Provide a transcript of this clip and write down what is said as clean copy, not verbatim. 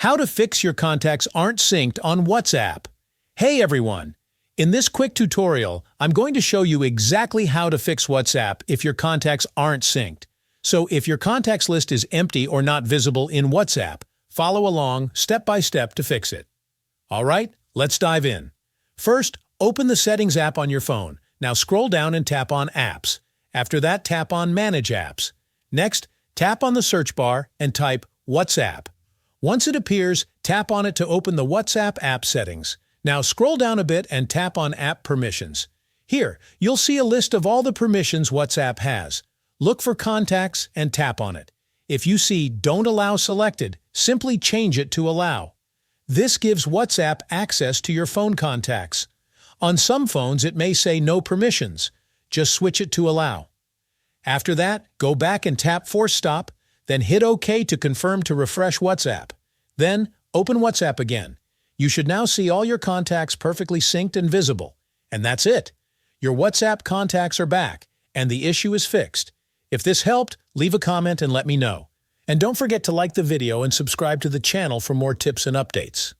How to fix your contacts aren't synced on WhatsApp. Hey everyone! In this quick tutorial, I'm going to show you exactly how to fix WhatsApp if your contacts aren't synced. So if your contacts list is empty or not visible in WhatsApp, follow along step by step to fix it. Alright, let's dive in. First, open the Settings app on your phone. Now scroll down and tap on Apps. After that, tap on Manage Apps. Next, tap on the search bar and type WhatsApp. Once it appears, tap on it to open the WhatsApp app settings. Now scroll down a bit and tap on App Permissions. Here, you'll see a list of all the permissions WhatsApp has. Look for Contacts and tap on it. If you see Don't Allow selected, simply change it to Allow. This gives WhatsApp access to your phone contacts. On some phones, it may say No Permissions. Just switch it to Allow. After that, go back and tap Force Stop, then hit OK to confirm to refresh WhatsApp. Then, open WhatsApp again. You should now see all your contacts perfectly synced and visible. And that's it. Your WhatsApp contacts are back, and the issue is fixed. If this helped, leave a comment and let me know. And don't forget to like the video and subscribe to the channel for more tips and updates.